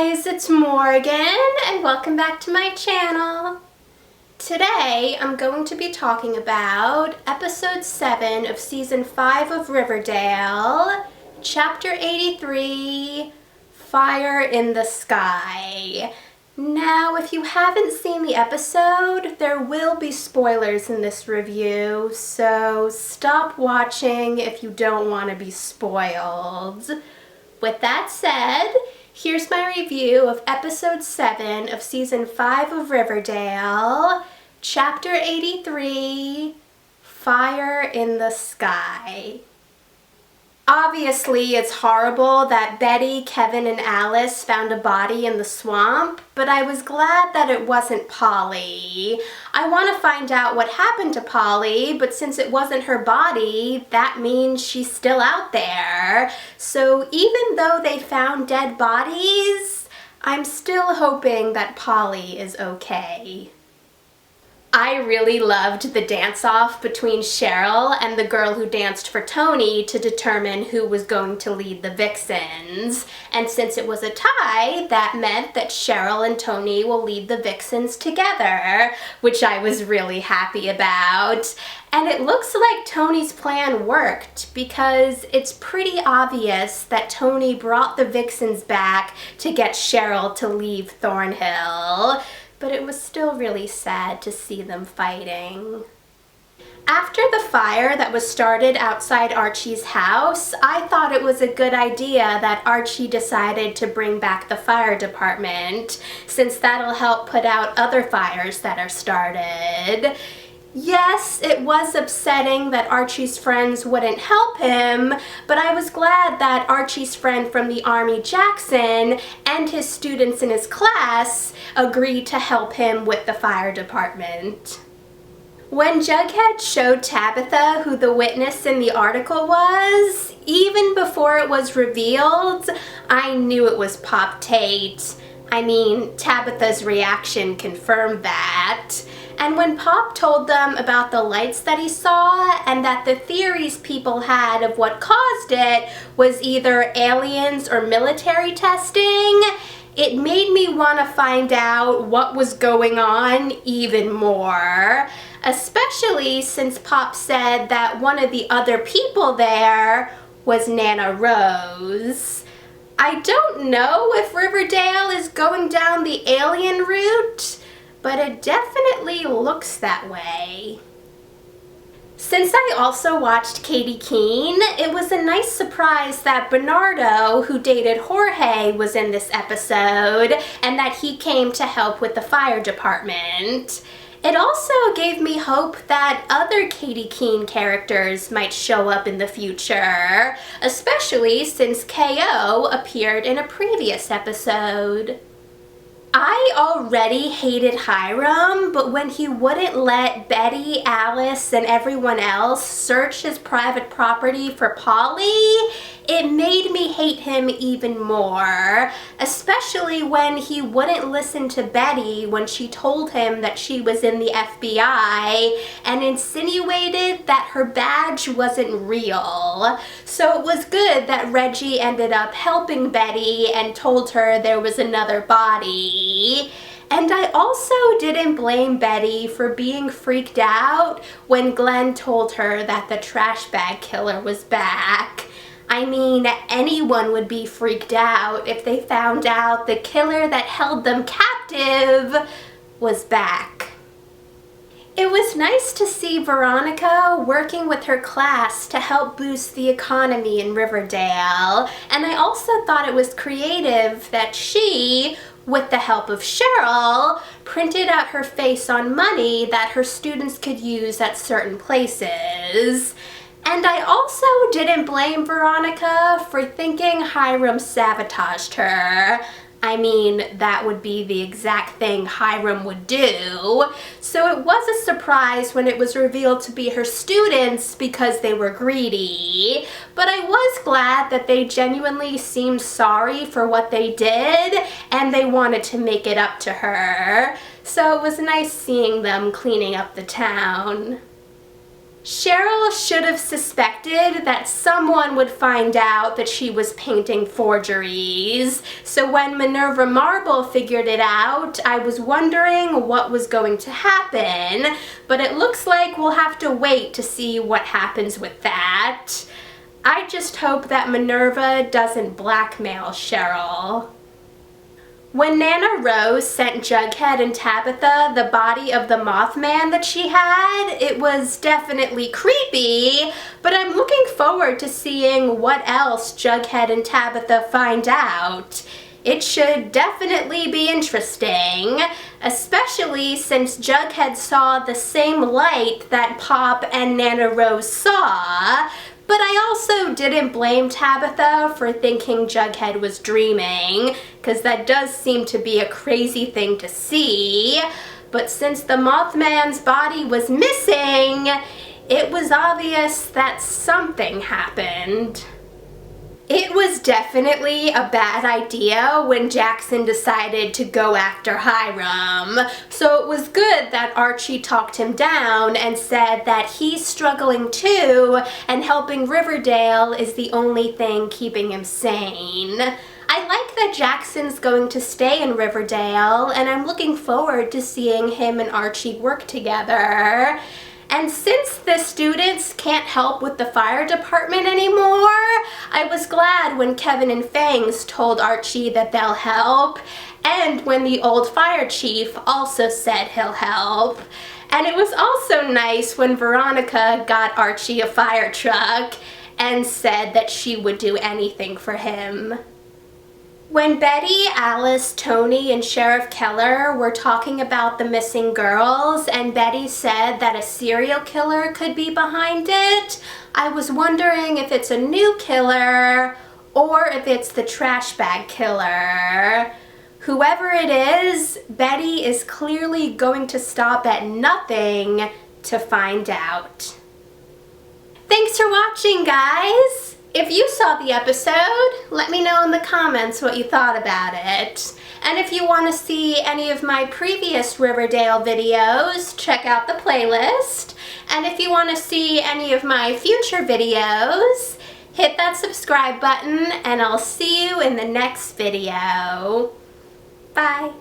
guys, it's Morgan and welcome back to my channel. Today I'm going to be talking about episode 7 of season 5 of Riverdale, chapter 83, Fire in the Sky. Now, if you haven't seen the episode, there will be spoilers in this review, so stop watching if you don't want to be spoiled. With that said, here's my review of episode 7 of season 5 of Riverdale, chapter 83, Fire in the Sky. Obviously, it's horrible that Betty, Kevin, and Alice found a body in the swamp, but I was glad that it wasn't Polly. I want to find out what happened to Polly, but since it wasn't her body, that means she's still out there. So even though they found dead bodies, I'm still hoping that Polly is okay. I really loved the dance-off between Cheryl and the girl who danced for Tony to determine who was going to lead the Vixens. And since it was a tie, that meant that Cheryl and Tony will lead the Vixens together, which I was really happy about. And it looks like Tony's plan worked because it's pretty obvious that Tony brought the Vixens back to get Cheryl to leave Thornhill. But it was still really sad to see them fighting. After the fire that was started outside Archie's house, I thought it was a good idea that Archie decided to bring back the fire department, since that'll help put out other fires that are started. Yes, it was upsetting that Archie's friends wouldn't help him, but I was glad that Archie's friend from the Army, Jackson, and his students in his class agreed to help him with the fire department. When Jughead showed Tabitha who the witness in the article was, even before it was revealed, I knew it was Pop Tate. I mean, Tabitha's reaction confirmed that. And when Pop told them about the lights that he saw and that the theories people had of what caused it was either aliens or military testing, it made me want to find out what was going on even more. Especially since Pop said that one of the other people there was Nana Rose. I don't know if Riverdale is going down the alien route, but it definitely looks that way. Since I also watched Katie Keene, it was a nice surprise that Bernardo, who dated Jorge, was in this episode, and that he came to help with the fire department. It also gave me hope that other Katie Keene characters might show up in the future, especially since KO appeared in a previous episode. I already hated Hiram, but when he wouldn't let Betty, Alice, and everyone else search his private property for Polly, it made me hate him even more, especially when he wouldn't listen to Betty when she told him that she was in the FBI and insinuated that her badge wasn't real. So it was good that Reggie ended up helping Betty and told her there was another body. And I also didn't blame Betty for being freaked out when Glenn told her that the trash bag killer was back. I mean, anyone would be freaked out if they found out the killer that held them captive was back. It was nice to see Veronica working with her class to help boost the economy in Riverdale, and I also thought it was creative that she, with the help of Cheryl, printed out her face on money that her students could use at certain places. And I also didn't blame Veronica for thinking Hiram sabotaged her. I mean, that would be the exact thing Hiram would do. So it was a surprise when it was revealed to be her students because they were greedy. But I was glad that they genuinely seemed sorry for what they did and they wanted to make it up to her. So it was nice seeing them cleaning up the town. Cheryl should have suspected that someone would find out that she was painting forgeries. So when Minerva Marble figured it out, I was wondering what was going to happen, but it looks like we'll have to wait to see what happens with that. I just hope that Minerva doesn't blackmail Cheryl. When Nana Rose sent Jughead and Tabitha the body of the Mothman that she had, it was definitely creepy, but I'm looking forward to seeing what else Jughead and Tabitha find out. It should definitely be interesting, especially since Jughead saw the same light that Pop and Nana Rose saw. But I also didn't blame Tabitha for thinking Jughead was dreaming, because that does seem to be a crazy thing to see. But since the Mothman's body was missing, it was obvious that something happened. It was definitely a bad idea when Jackson decided to go after Hiram. So it was good that Archie talked him down and said that he's struggling too, and helping Riverdale is the only thing keeping him sane. I like that Jackson's going to stay in Riverdale, and I'm looking forward to seeing him and Archie work together. And since the students can't help with the fire department anymore, I was glad when Kevin and Fangs told Archie that they'll help, and when the old fire chief also said he'll help. And it was also nice when Veronica got Archie a fire truck and said that she would do anything for him. When Betty, Alice, Tony, and Sheriff Keller were talking about the missing girls, and Betty said that a serial killer could be behind it, I was wondering if it's a new killer or if it's the trash bag killer. Whoever it is, Betty is clearly going to stop at nothing to find out. Thanks for watching, guys! If you saw the episode, let me know in the comments what you thought about it. And if you want to see any of my previous Riverdale videos, check out the playlist. And if you want to see any of my future videos, hit that subscribe button, and I'll see you in the next video. Bye!